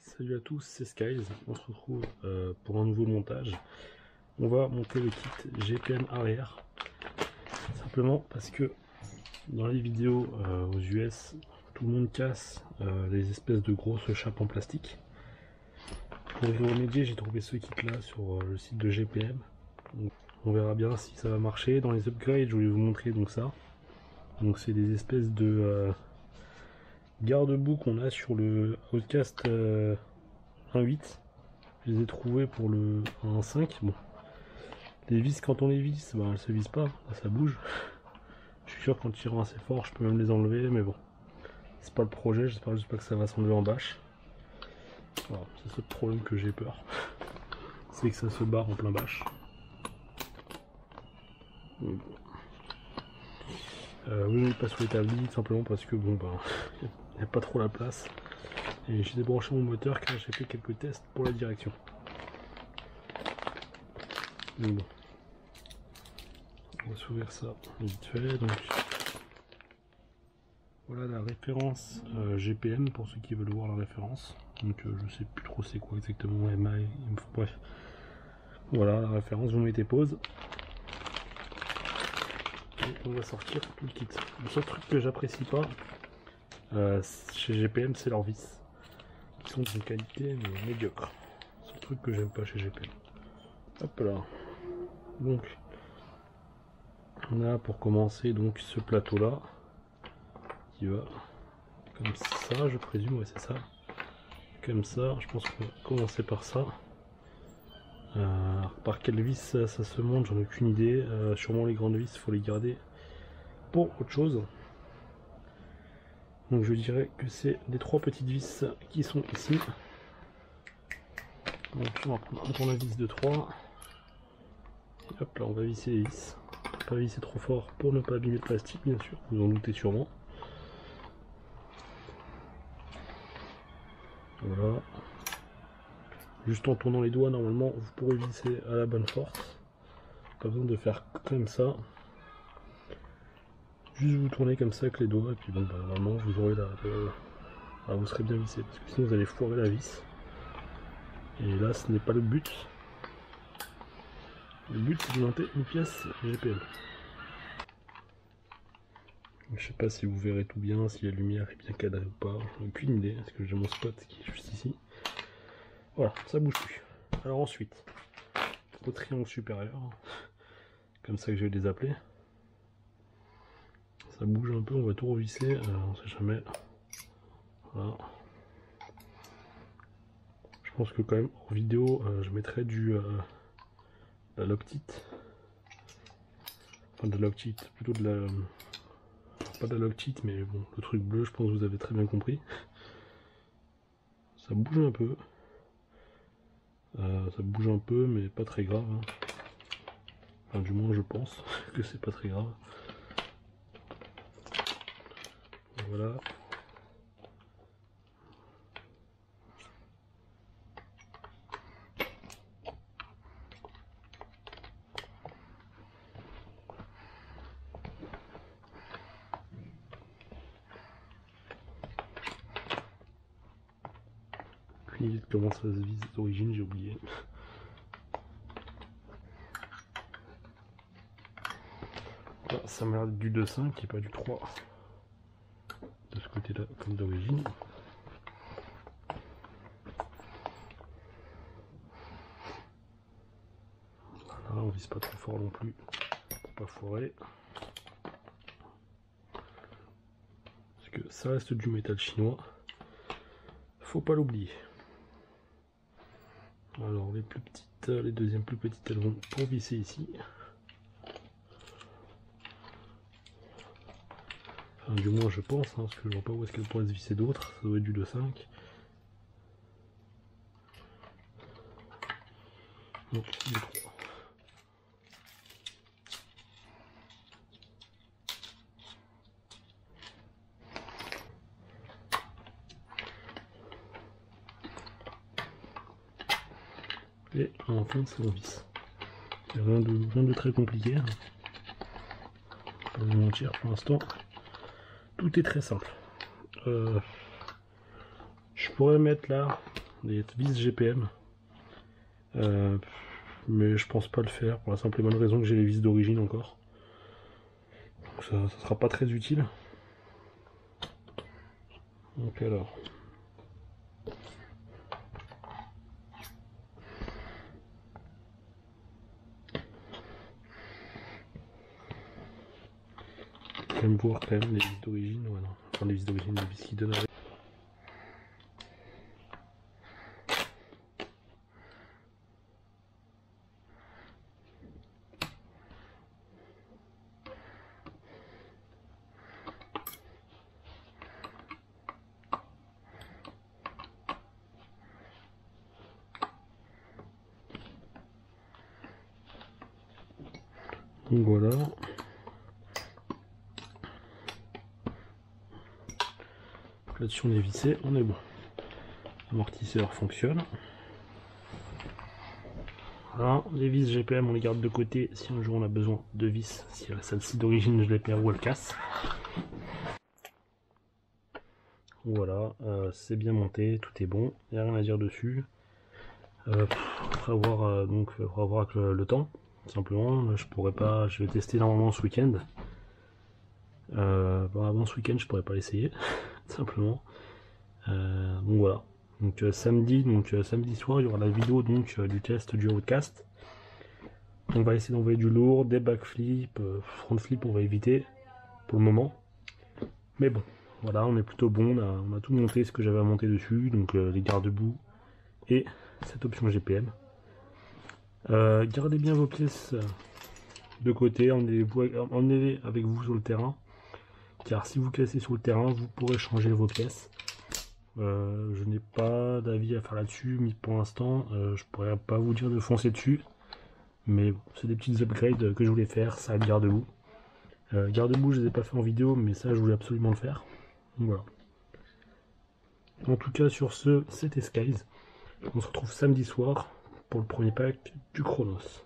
Salut à tous, c'est Skies. On se retrouve pour un nouveau montage. On va monter le kit GPM arrière. Simplement parce que dans les vidéos aux US, tout le monde casse les espèces de grosses chapes en plastique. Pour y remédier, j'ai trouvé ce kit là sur le site de GPM. Donc, on verra bien si ça va marcher. Dans les upgrades, je voulais vous montrer donc ça. Donc c'est des espèces de garde-boue qu'on a sur le Outcast 1.8. Je les ai trouvés pour le 1.5. Bon, les vis, quand on les visse, ben, elles se vissent pas, là, ça bouge. Je suis sûr qu'en tirant assez fort, je peux même les enlever, mais bon, c'est pas le projet. J'espère juste pas que ça va s'enlever en bâche. Voilà, c'est ce problème que j'ai peur, c'est que ça se barre en plein bâche. Oui, oui, pas sur l'établi, simplement parce que bon, ben, il n'y a pas trop la place. Et j'ai débranché mon moteur car j'ai fait quelques tests pour la direction. Donc bon, on va s'ouvrir ça vite fait. Donc voilà la référence GPM pour ceux qui veulent voir la référence. Donc je sais plus trop c'est quoi exactement, bref. Voilà la référence, vous mettez pause. Et on va sortir tout le kit. Le seul truc que j'apprécie pas chez GPM, c'est leurs vis. Qui sont d'une qualité mais médiocre. C'est le truc que j'aime pas chez GPM. Hop là. Donc on a pour commencer donc ce plateau là qui va comme ça, je présume, ouais c'est ça. Comme ça, je pense qu'on va commencer par ça. Par quelle vis ça se monte, j'en ai aucune idée. Sûrement les grandes vis, il faut les garder pour autre chose. Donc je dirais que c'est les trois petites vis qui sont ici. Donc on va prendre un tournevis de 3. Et hop là, on va visser les vis. Pas visser trop fort pour ne pas abîmer le plastique, bien sûr, vous en doutez sûrement. Voilà. Juste en tournant les doigts, normalement, vous pourrez visser à la bonne force. Pas besoin de faire comme ça. Juste vous tournez comme ça avec les doigts, et puis bon, bah, normalement, vous aurez vous serez bien vissé, parce que sinon vous allez foirer la vis. Et là, ce n'est pas le but. Le but, c'est de monter une pièce GPM. Je sais pas si vous verrez tout bien, si la lumière est bien cadrée ou pas. J'ai aucune idée, parce que j'ai mon spot qui est juste ici. Voilà, ça bouge plus. Alors ensuite, au triangle supérieur, comme ça que je vais les appeler. Ça bouge un peu, on va tout revisser, on sait jamais. Voilà. Je pense que quand même en vidéo, je mettrai la Loctite. Enfin de la Loctite, plutôt de la... Pas de la Loctite, mais bon, le truc bleu, je pense que vous avez très bien compris. Ça bouge un peu. Ça bouge un peu, mais pas très grave. Hein. Enfin, du moins, je pense que c'est pas très grave. Voilà. Aucune idée de comment ça se vise d'origine, j'ai oublié. Voilà, ça m'a l'air du 2.5 et pas du 3 de ce côté-là, comme d'origine. Voilà, on vise pas trop fort non plus pour pas foirer. Parce que ça reste du métal chinois. Faut pas l'oublier. Alors les plus petites, les deuxièmes plus petites, elles vont pour visser ici. Enfin, du moins je pense, hein, parce que je vois pas où est-ce qu'elles pourraient se visser d'autres. Ça doit être du 2.5. Donc du 3. Et enfin c'est en vis. Rien de très compliqué. Hein. Pas vous mentir, pour l'instant, tout est très simple. Je pourrais mettre là des vis GPM. Mais je pense pas le faire pour la simple et bonne raison que j'ai les vis d'origine encore. Donc ça sera pas très utile. Donc alors. J'aime voir quand même les vis d'origine, voilà. Enfin les vis d'origine, les vis qui donnent avec. Donc voilà. Là-dessus on est vissé, on est bon. L'amortisseur fonctionne. Voilà, les vis GPM on les garde de côté si un jour on a besoin de vis, si celle-ci d'origine je les perds ou elle casse. Voilà, c'est bien monté, tout est bon, il n'y a rien à dire dessus. Faudra voir donc faudra voir avec le temps, simplement. Je pourrais pas, je vais tester normalement ce week-end. Bon, avant ce week-end je pourrais pas l'essayer, simplement. Donc voilà. Donc samedi soir il y aura la vidéo donc du test du Roadcast. On va essayer d'envoyer du lourd, des backflips, front flip on va éviter pour le moment. Mais bon, voilà, on est plutôt bon, on a tout monté ce que j'avais à monter dessus, donc les garde-boue et cette option GPM. Gardez bien vos pièces de côté, emmenez-les avec vous sur le terrain, car si vous cassez sur le terrain, vous pourrez changer vos pièces. Je n'ai pas d'avis à faire là-dessus, mais pour l'instant, je pourrais pas vous dire de foncer dessus. Mais bon, c'est des petites upgrades que je voulais faire, ça a le garde-boue. Garde-boue, je les ai pas fait en vidéo, mais ça, je voulais absolument le faire. Donc voilà. En tout cas, sur ce, c'était Skies. On se retrouve samedi soir pour le premier pack du Chronos.